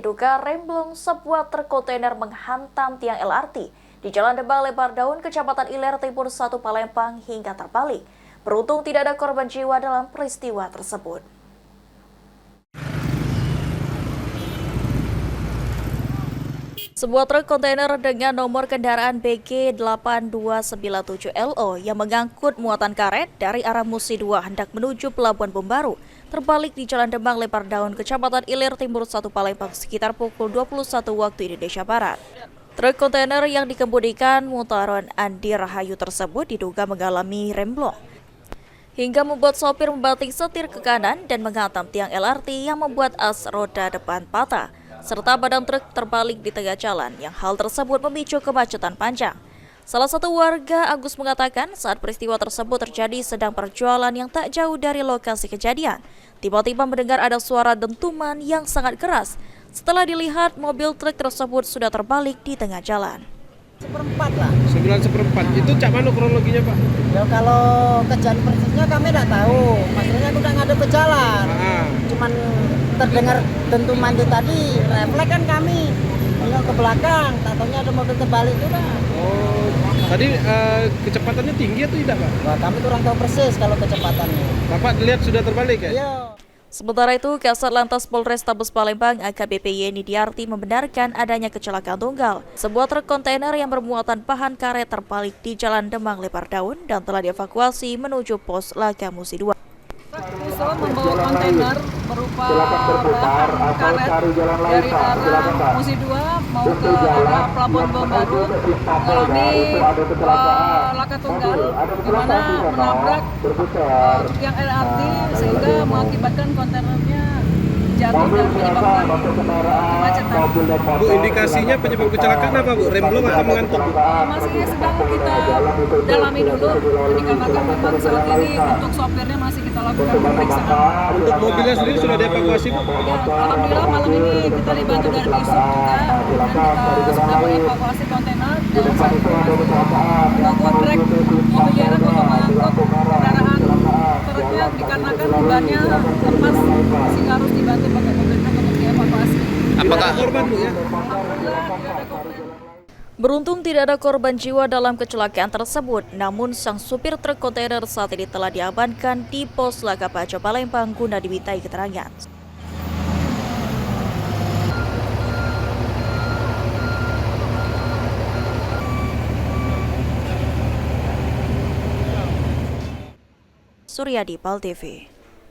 diduga remblong sebuah truk kontainer menghantam tiang LRT di Jalan Debang Lebar Daun, Kecamatan Iler Timur 1 Palembang hingga terbalik. Beruntung tidak ada korban jiwa dalam peristiwa tersebut. Sebuah truk kontainer dengan nomor kendaraan BG 8297LO yang mengangkut muatan karet dari arah Musi 2 hendak menuju Pelabuhan Pembaru terbalik di Jalan Debang Lebar Daun, Kecamatan Ilir Timur 1 Palembang sekitar pukul 21 waktu Indonesia Barat. Truk kontainer yang dikemudikan Mutaron Andi Rahayu tersebut diduga mengalami remblong hingga membuat sopir membanting setir ke kanan dan menghantam tiang LRT yang membuat as roda depan patah, serta badan truk terbalik di tengah jalan yang hal tersebut memicu kemacetan panjang. Salah satu warga, Agus, mengatakan saat peristiwa tersebut terjadi sedang perjualan yang tak jauh dari lokasi kejadian. Tiba-tiba mendengar ada suara dentuman yang sangat keras. Setelah dilihat, mobil truk tersebut sudah terbalik di tengah jalan. 1/4 lah. 9/4. Itu cak mana kronologinya, Pak? Ya kalau kejadian persisnya kami tidak tahu. Maksudnya aku udah ngadep ke jalan. Cuman terdengar dentuman itu tadi, refleks kan kami. Nengok ke belakang, tak taunya ada mobil terbalik itu kan. Oh, tadi kecepatannya tinggi atau tidak, Pak? Wah, kami kurang tahu persis kalau kecepatannya. Bapak lihat sudah terbalik ya? Iya. Sementara itu, Kasat Lantas Polrestabes Palembang AKBP Yeni Diarti membenarkan adanya kecelakaan tunggal. Sebuah truk kontainer yang bermuatan bahan karet terbalik di Jalan Debang Lebar Daun dan telah dievakuasi menuju pos Laga Musi 2. Truk membawa kontainer berupa bahan karet dari arah Musi 2 mau ke arah Pelabuhan Pembaru mengalami laka tunggal di mana menabrak tiang LRT sehingga mengakibatkan kontainernya jatuh dan menyebabkan kemacetan. Bu, indikasinya penyebab kecelakaan apa, Bu? Remblong atau mengantuk? Masih sedang kita dalami dulu dikarenakan memang saat ini untuk sopirnya masih kita lakukan pemeriksaan. Untuk mobilnya sendiri sudah dievakuasi, Bu? Ya, alhamdulillah malam ini kita dibantu dari Disub juga dan kita sudah mengevakuasi kontainer dan saat ini melakukan trek mobiliaran untuk mengangkut kendaraan truknya dikarenakan bannya lepas sehingga harus dibantu pakai mobil truk untuk dievakuasi. Apakah korban, Bu, ya? Alhamdulillah tidak ada korban. Beruntung tidak ada korban jiwa dalam kecelakaan tersebut, namun sang supir truk kontainer saat ini telah diamankan di pos Laga Pajo Palembang guna dimintai keterangan. Suryadi, PAL TV.